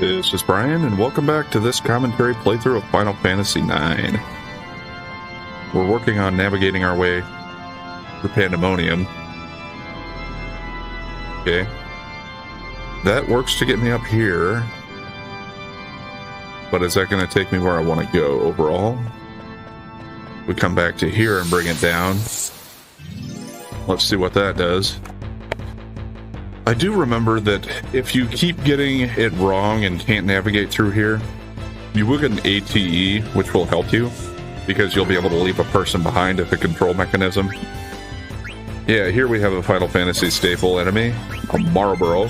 This is Brian, and welcome back to this commentary playthrough of Final Fantasy IX. We're working on navigating our way through Pandemonium. Okay. That works to get me up here. But is that going to take me where I want to go overall? We come back to here and bring it down. Let's see what that does. I do remember that if you keep getting it wrong and can't navigate through here, you will get an ATE, which will help you, because you'll be able to leave a person behind at the control mechanism. Yeah, here we have a Final Fantasy staple enemy, a Marlboro.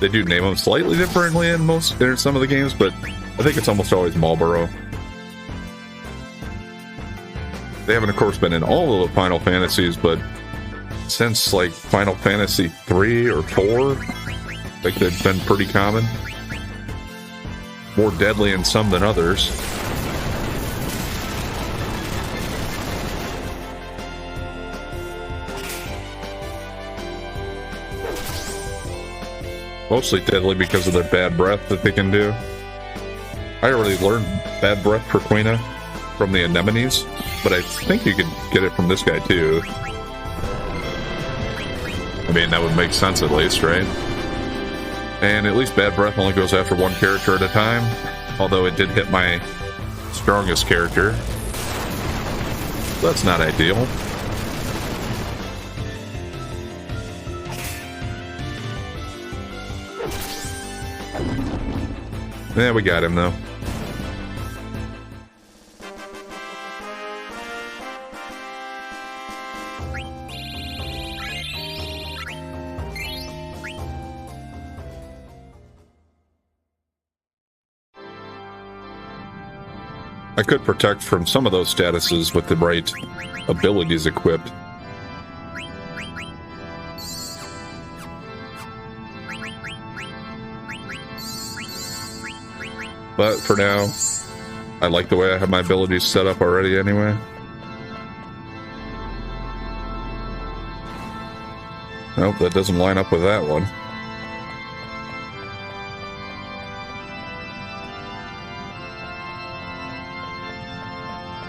They do name them slightly differently in some of the games, but I think it's almost always Marlboro. They haven't, of course, been in all of the Final Fantasies, but since like Final Fantasy 3 or 4, I think they've been pretty common. More deadly in some than others. Mostly deadly because of their bad breath that they can do. I already learned bad breath for Quina from the anemones, but I think you could get it from this guy too. I mean, that would make sense at least, right? And at least bad breath only goes after one character at a time, although it did hit my strongest character. That's not ideal. Yeah, we got him though. I could protect from some of those statuses with the right abilities equipped. But for now, I like the way I have my abilities set up already anyway. Nope, that doesn't line up with that one.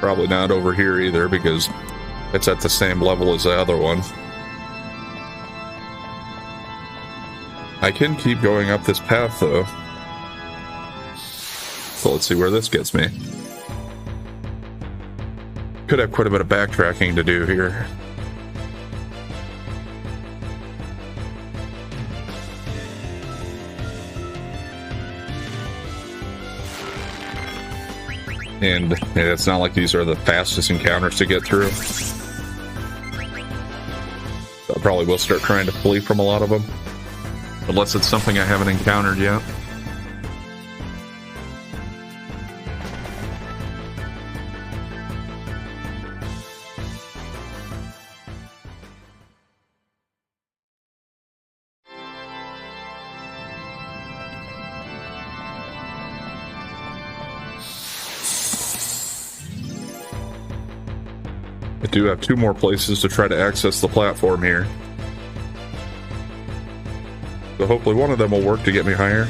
Probably not over here either, because it's at the same level as the other one. I can keep going up this path, though. So let's see where this gets me. Could have quite a bit of backtracking to do here. And yeah, it's not like these are the fastest encounters to get through. So I probably will start trying to flee from a lot of them. Unless it's something I haven't encountered yet. I do have two more places to try to access the platform here. So hopefully one of them will work to get me higher.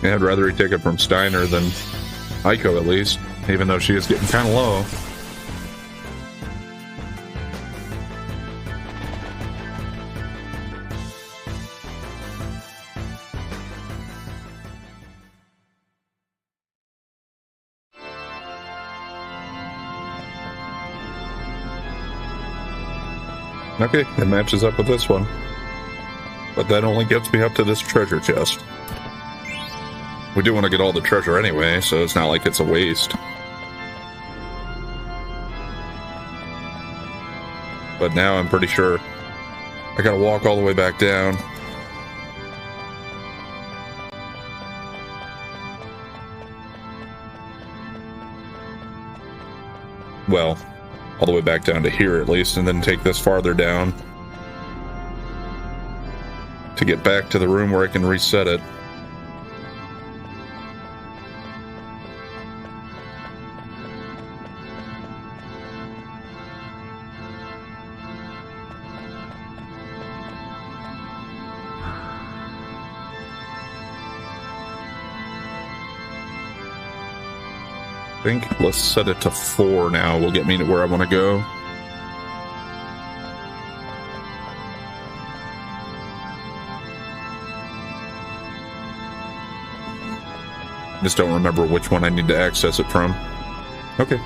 Yeah, I'd rather he take it from Steiner than Aiko at least, even though she is getting kind of low. Okay, it matches up with this one. But that only gets me up to this treasure chest. We do want to get all the treasure anyway, so it's not like it's a waste. But now I'm pretty sure I gotta walk all the way back down. Well, all the way back down to here at least, and then take this farther down to get back to the room where I can reset it. think let's set it to 4 now. Will get me to where I want to go. Just don't remember which one I need to access it from. Okay.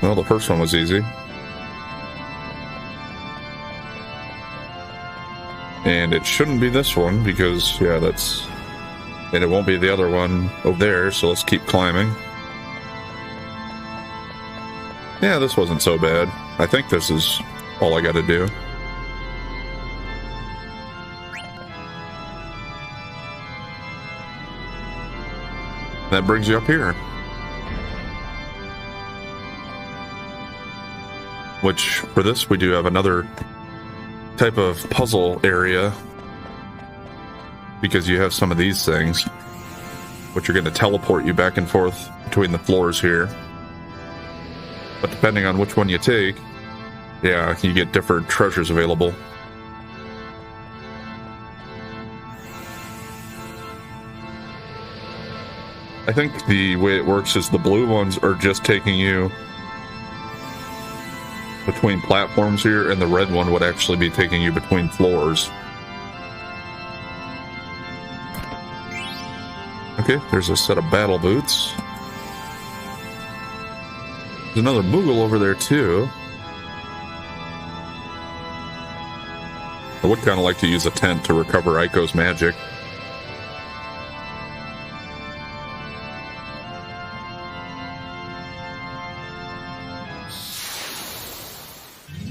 Well, the first one was easy. And it shouldn't be this one because, yeah, that's... And it won't be the other one over there, so let's keep climbing. Yeah, this wasn't so bad. I think this is all I gotta do. That brings you up here. Which, for this, we do have another type of puzzle area. Because you have some of these things, which are going to teleport you back and forth between the floors here. But depending on which one you take, yeah, you get different treasures available. I think the way it works is the blue ones are just taking you between platforms here, and the red one would actually be taking you between floors. Okay, there's a set of battle boots. There's another Moogle over there, too. I would kind of like to use a tent to recover Aiko's magic.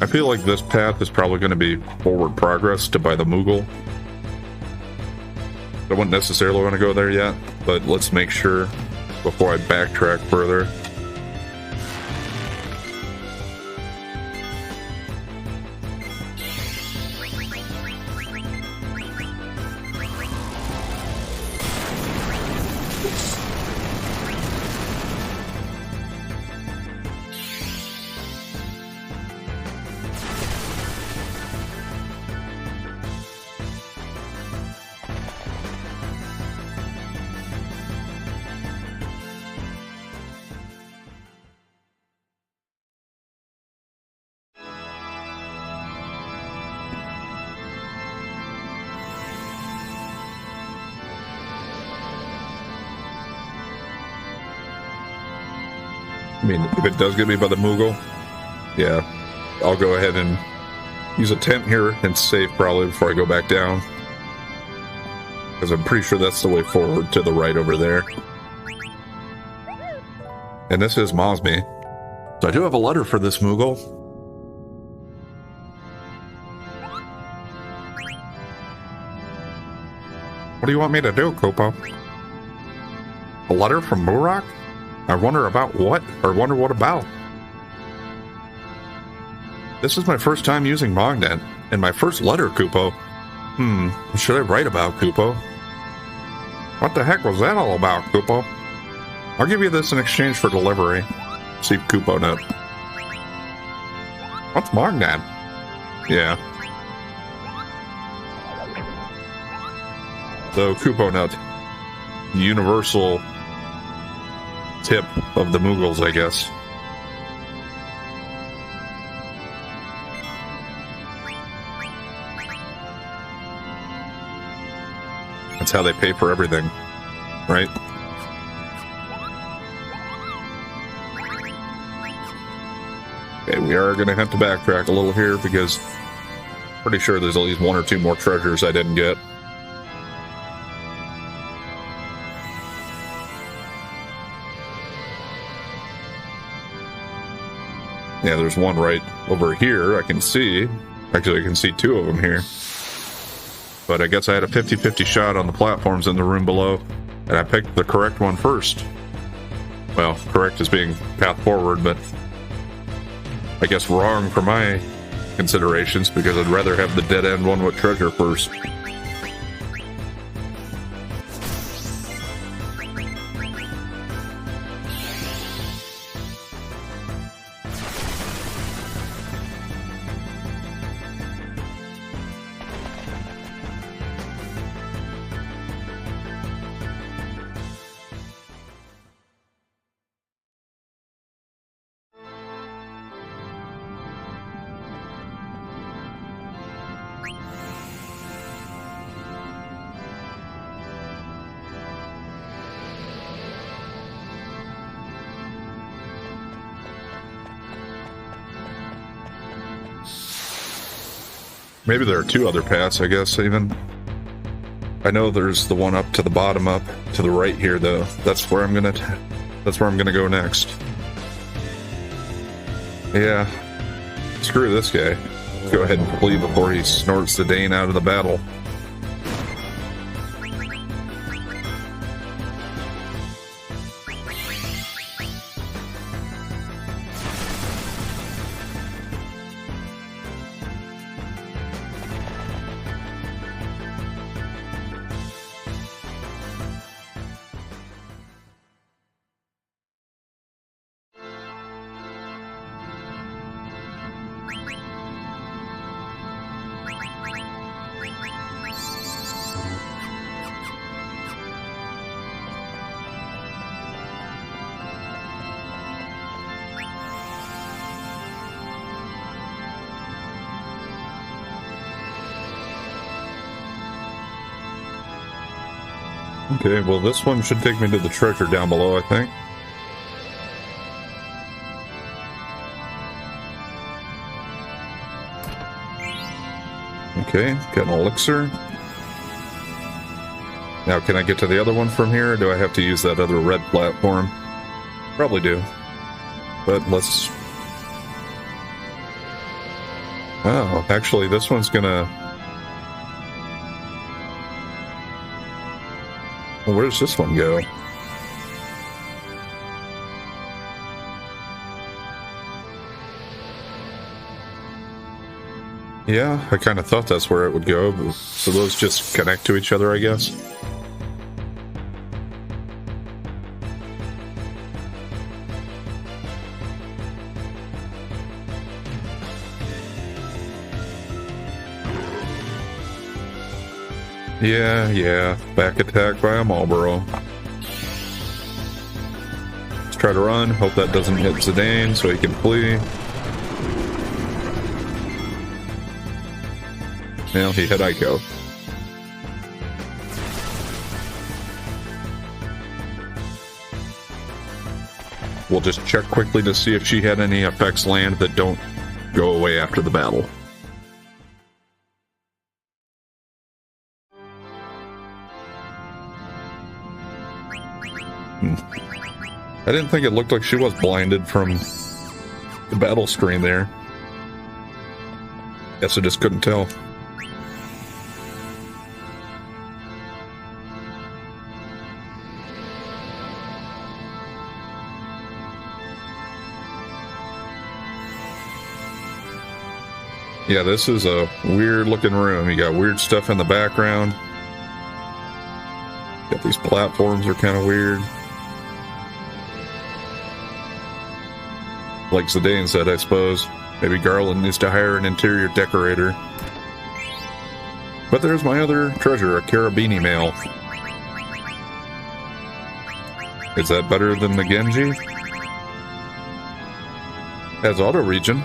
I feel like this path is probably going to be forward progress to buy the Moogle. I wouldn't necessarily want to go there yet, but let's make sure before I backtrack further. I mean, if it does get me by the Moogle, yeah, I'll go ahead and use a tent here and save probably before I go back down. Because I'm pretty sure that's the way forward to the right over there. And this is Mosby. So I do have a letter for this Moogle. What do you want me to do, Kupo? A letter from Muroc? I wonder about what, or wonder what about. This is my first time using Mognet, and my first letter, Kupo. What should I write about, Kupo? What the heck was that all about, Kupo? I'll give you this in exchange for delivery. See Kupo note. What's Mognet? Yeah. So, Kupo note. Universal tip of the Moogles, I guess. That's how they pay for everything, right? Okay, we are going to have to backtrack a little here because I'm pretty sure there's at least 1 or 2 more treasures I didn't get. Yeah, there's one right over here I can see. Actually, I can see 2 of them here. But I guess I had a 50-50 shot on the platforms in the room below, and I picked the correct one first. Well, correct as being path forward, but I guess wrong for my considerations because I'd rather have the dead-end one with treasure first. Maybe there are two other paths, I guess, even. I know there's the one up to the bottom up to the right here, though. That's where I'm gonna go next. Yeah. Screw this guy. Let's go ahead and flee before he snorts the Dane out of the battle. Okay, well this one should take me to the treasure down below, I think. Okay, got an elixir. Now can I get to the other one from here, or do I have to use that other red platform? Probably do. But let's... Oh, actually this one's gonna... Well, where's this one go? Yeah, I kind of thought that's where it would go. So those just connect to each other, I guess. Yeah. Back attack by a Marlboro. Let's try to run. Hope that doesn't hit Zidane so he can flee. Well, he hit Aiko. We'll just check quickly to see if she had any effects land that don't go away after the battle. I didn't think it looked like she was blinded from the battle screen there. Guess I just couldn't tell. Yeah, this is a weird looking room. You got weird stuff in the background. Got these platforms are kind of weird. Like Zidane said, I suppose. Maybe Garland needs to hire an interior decorator. But there's my other treasure, a Carabini mail. Is that better than the Genji? Has auto regen.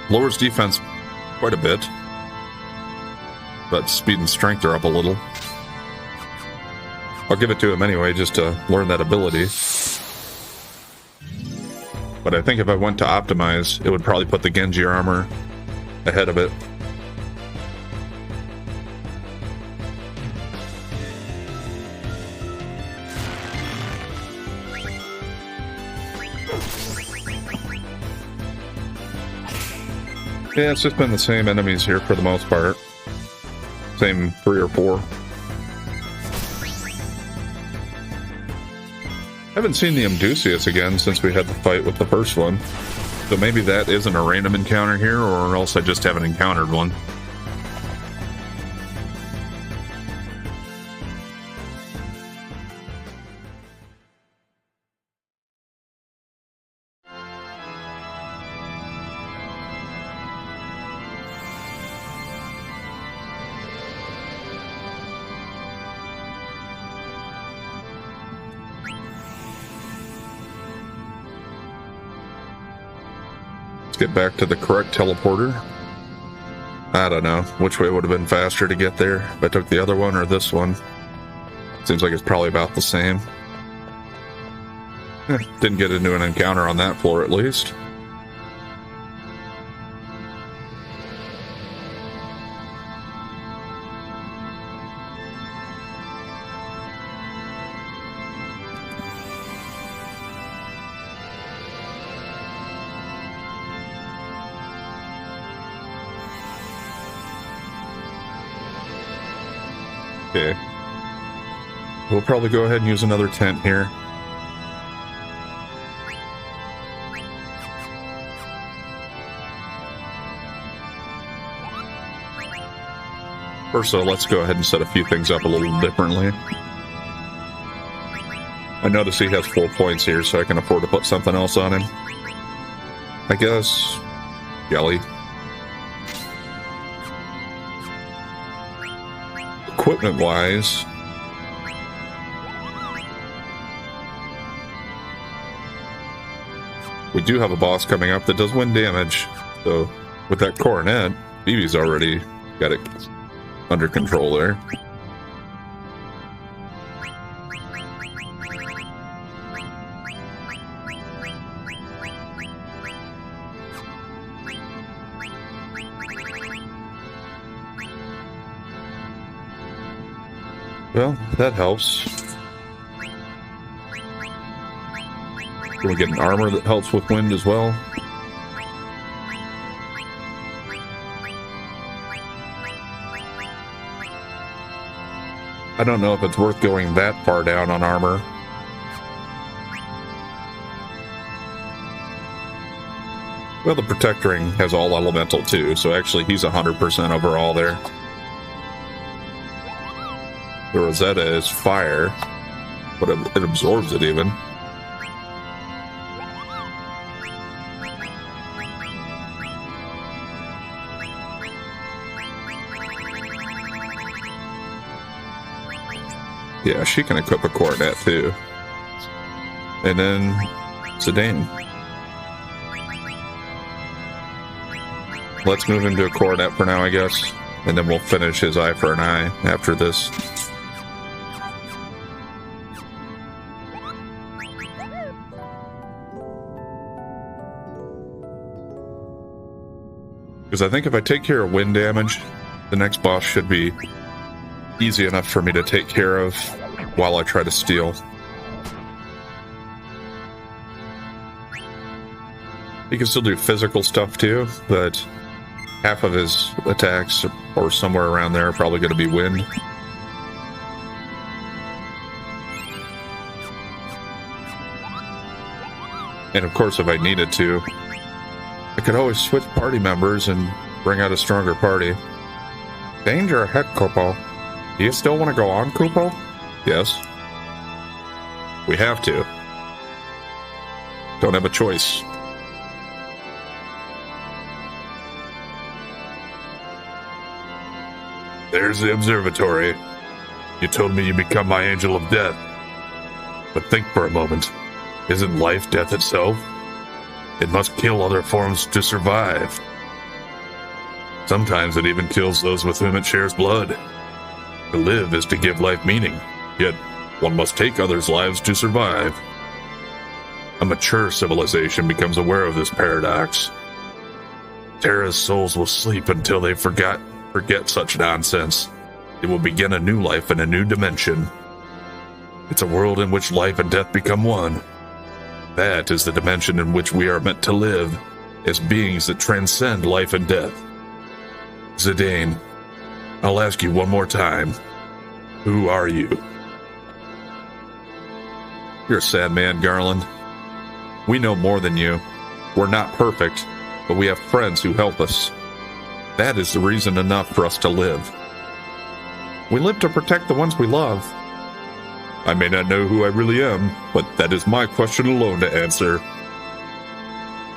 Lowers defense quite a bit. But speed and strength are up a little. I'll give it to him anyway, just to learn that ability. But I think if I went to optimize, it would probably put the Genji armor ahead of it. Yeah, it's just been the same enemies here for the most part. Same 3 or 4. I haven't seen the Amdusius again since we had the fight with the first one. So maybe that isn't a random encounter here, or else I just haven't encountered one. Get back to the correct teleporter. I don't know which way would have been faster to get there, if I took the other one or this one. Seems like it's probably about the same. Didn't get into an encounter on that floor at least. Okay. We'll probably go ahead and use another tent here. First, so let's go ahead and set a few things up a little differently. I notice he has 4 points here, so I can afford to put something else on him. I guess jelly. Equipment-wise, we do have a boss coming up that does wind damage. So with that coronet, Vivi's already got it under control there. Well, that helps. Can we get an armor that helps with wind as well? I don't know if it's worth going that far down on armor. Well, the Protect Ring has all elemental too, so actually he's 100% overall there. The Rosetta is fire, but it absorbs it even. Yeah, she can equip a coronet too. And then Zidane. Let's move him to a coronet for now, I guess. And then we'll finish his eye for an eye after this. Because I think if I take care of wind damage, the next boss should be easy enough for me to take care of while I try to steal. He can still do physical stuff too, but half of his attacks, or somewhere around there, are probably going to be wind. And of course, if I needed to, I could always switch party members and bring out a stronger party. Danger ahead, Kupo. Do you still want to go on, Kupo? Yes. We have to. Don't have a choice. There's the observatory. You told me you become my angel of death. But think for a moment. Isn't life death itself? It must kill other forms to survive. Sometimes it even kills those with whom it shares blood. To live is to give life meaning, yet one must take others' lives to survive. A mature civilization becomes aware of this paradox. Terra's souls will sleep until they forget such nonsense. They will begin a new life in a new dimension. It's a world in which life and death become one. That is the dimension in which we are meant to live, as beings that transcend life and death. Zidane, I'll ask you one more time. Who are you? You're a sad man, Garland. We know more than you. We're not perfect, but we have friends who help us. That is the reason enough for us to live. We live to protect the ones we love. I may not know who I really am, but that is my question alone to answer.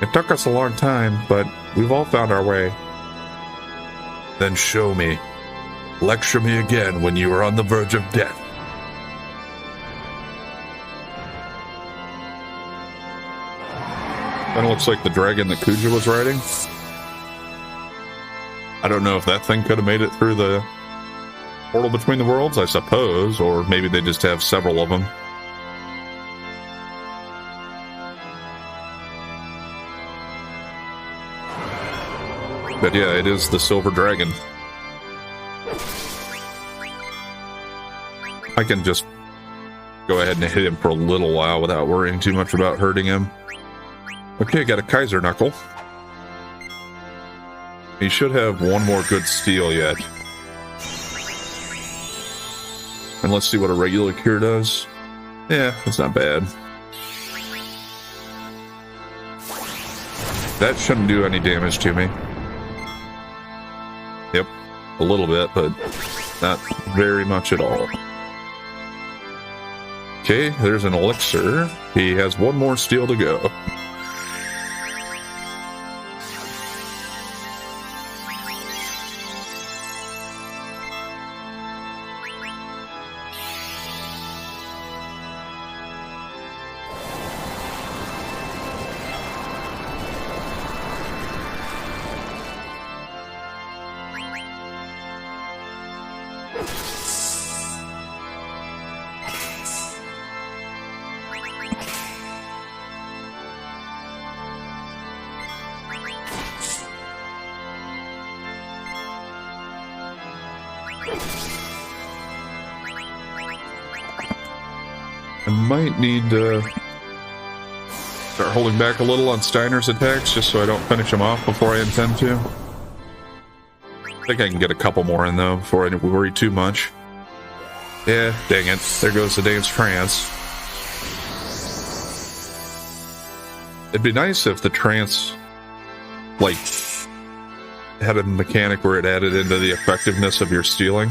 It took us a long time, but we've all found our way. Then show me. Lecture me again when you are on the verge of death. Kind of looks like the dragon that Kuja was riding. I don't know if that thing could have made it through the portal between the worlds, I suppose, or maybe they just have several of them. But yeah, it is the silver dragon. I can just go ahead and hit him for a little while without worrying too much about hurting him. Okay, got a Kaiser Knuckle. He should have one more good steal yet. And let's see what a regular cure does. Yeah, it's not bad. That shouldn't do any damage to me. Yep, a little bit, but not very much at all. Okay, there's an elixir. He has one more steel to go. I might need to start holding back a little on Steiner's attacks just so I don't finish him off before I intend to. I think I can get a couple more in though before I worry too much. Yeah, dang it. There goes the Dane's trance. It'd be nice if the trance, like, had a mechanic where it added into the effectiveness of your stealing.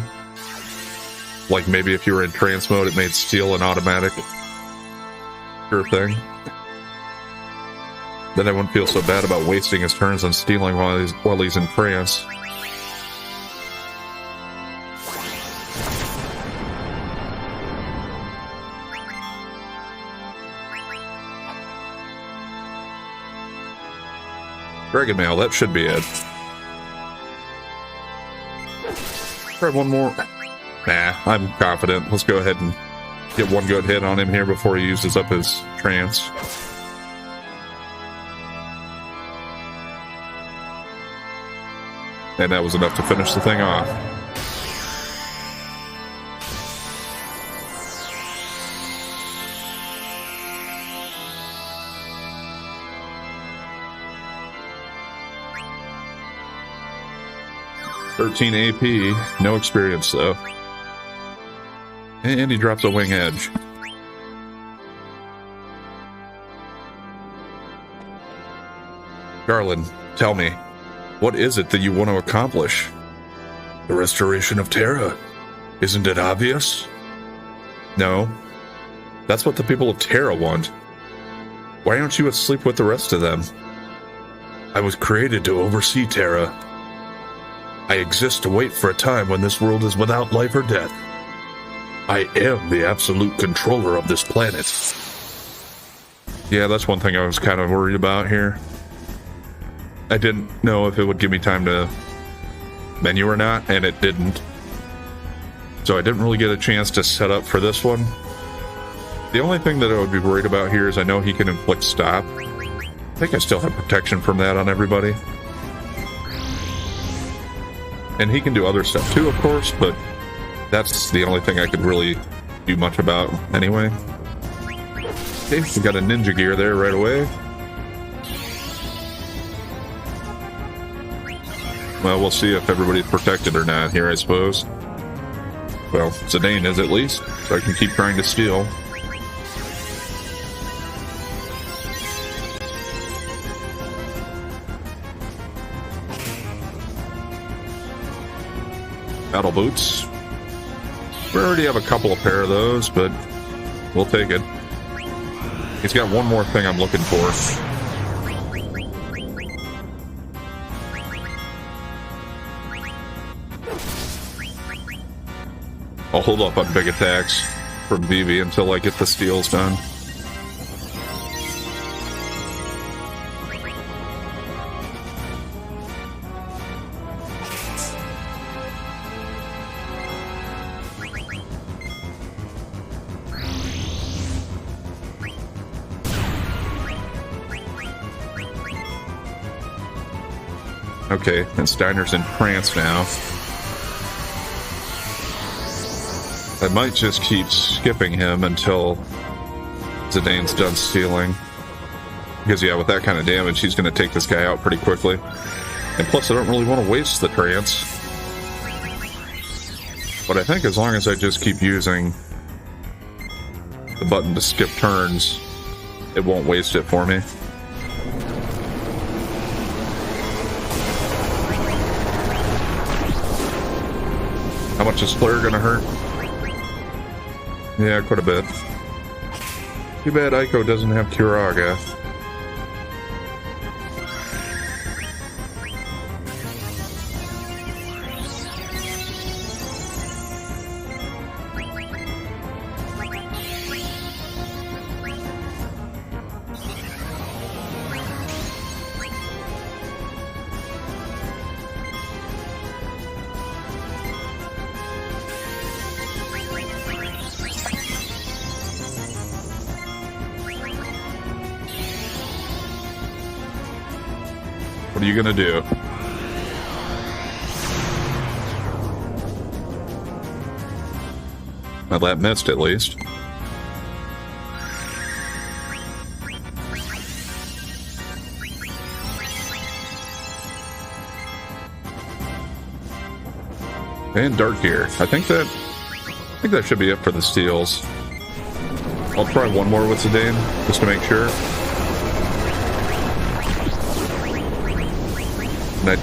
Like maybe if you were in trance mode, it made steal an automatic sure thing. Then I wouldn't feel so bad about wasting his turns on stealing while he's in trance. Dragon Mail, that should be it. Try one more. Nah, I'm confident. Let's go ahead and get one good hit on him here before he uses up his trance. And that was enough to finish the thing off. $13 AP, no experience though. And he drops a wing edge. Garland, tell me, what is it that you want to accomplish? The restoration of Terra. Isn't it obvious? No. That's what the people of Terra want. Why aren't you asleep with the rest of them? I was created to oversee Terra. I exist to wait for a time when this world is without life or death. I am the absolute controller of this planet. Yeah, that's one thing I was kind of worried about here. I didn't know if it would give me time to menu or not, and it didn't. So I didn't really get a chance to set up for this one. The only thing that I would be worried about here is I know he can inflict stop. I think I still have protection from that on everybody. And he can do other stuff too, of course, but that's the only thing I could really do much about anyway. Okay, we got a ninja gear there right away. Well, we'll see if everybody's protected or not here, I suppose. Well, Zidane is at least, so I can keep trying to steal. Battle boots. We already have a couple of pair of those, but we'll take it. He's got one more thing I'm looking for. I'll hold up on big attacks from Vivi until I get the steals done. Okay, and Steiner's in trance now. I might just keep skipping him until Zidane's done stealing. Because, yeah, with that kind of damage, he's going to take this guy out pretty quickly. And plus, I don't really want to waste the trance. But I think as long as I just keep using the button to skip turns, it won't waste it for me. How much is Flare gonna hurt? Yeah, quite a bit. Too bad Aiko doesn't have Curaga. What are you gonna do? Well, that missed at least. And Dark Gear. I think that should be it for the steals. I'll try one more with Zidane, just to make sure. And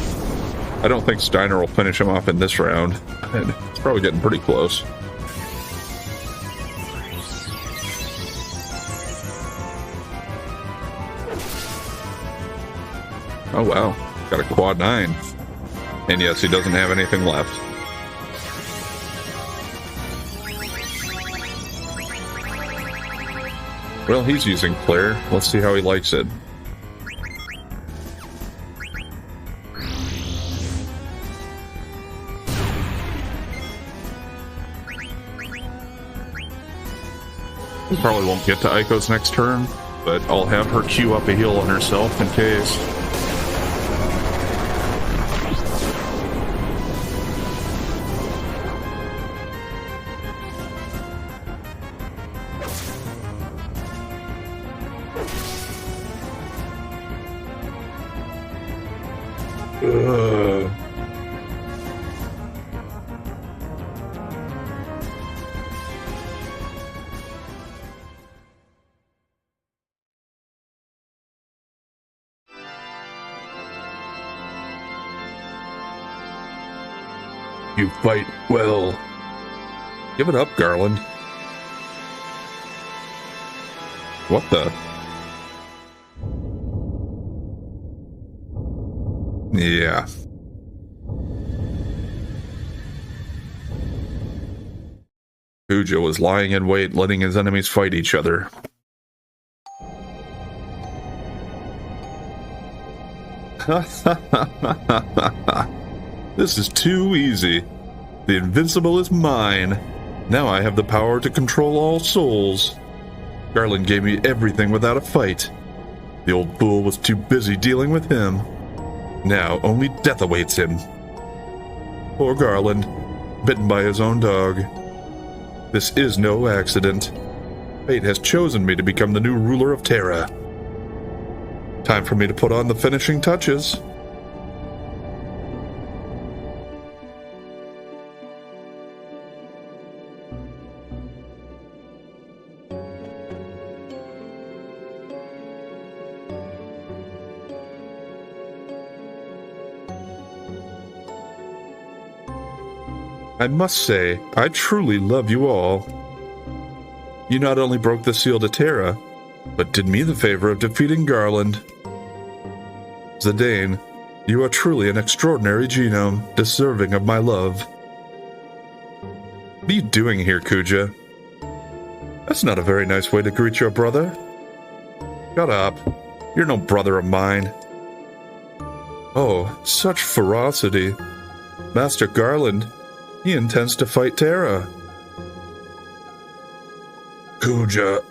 I don't think Steiner will finish him off in this round. It's probably getting pretty close. Oh wow, got a quad 9. And yes, he doesn't have anything left. Well, he's using Flare. Let's see how he likes it. We probably won't get to Aiko's next turn, but I'll have her queue up a heal on herself in case. Ugh. You fight well. Give it up, Garland. What the? Yeah. Kuja was lying in wait, letting his enemies fight each other. This is too easy. The Invincible is mine. Now I have the power to control all souls. Garland gave me everything without a fight. The old fool was too busy dealing with him. Now only death awaits him. Poor Garland, bitten by his own dog. This is no accident. Fate has chosen me to become the new ruler of Terra. Time for me to put on the finishing touches. I must say, I truly love you all. You not only broke the seal to Terra, but did me the favor of defeating Garland. Zidane, you are truly an extraordinary genome, deserving of my love. What are you doing here, Kuja? That's not a very nice way to greet your brother. Shut up. You're no brother of mine. Oh, such ferocity. Master Garland, he intends to fight Terra. Kuja,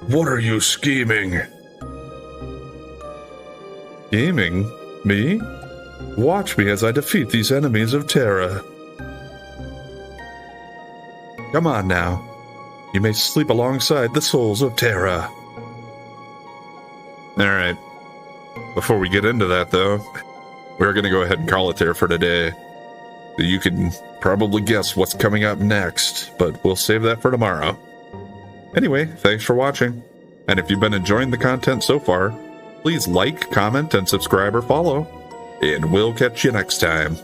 what are you scheming? Scheming? Me? Watch me as I defeat these enemies of Terra. Come on now. You may sleep alongside the souls of Terra. Alright. Before we get into that, though, we're going to go ahead and call it there for today. You can probably guess what's coming up next, but we'll save that for tomorrow. Anyway, thanks for watching. And if you've been enjoying the content so far, please like, comment, and subscribe or follow. And we'll catch you next time.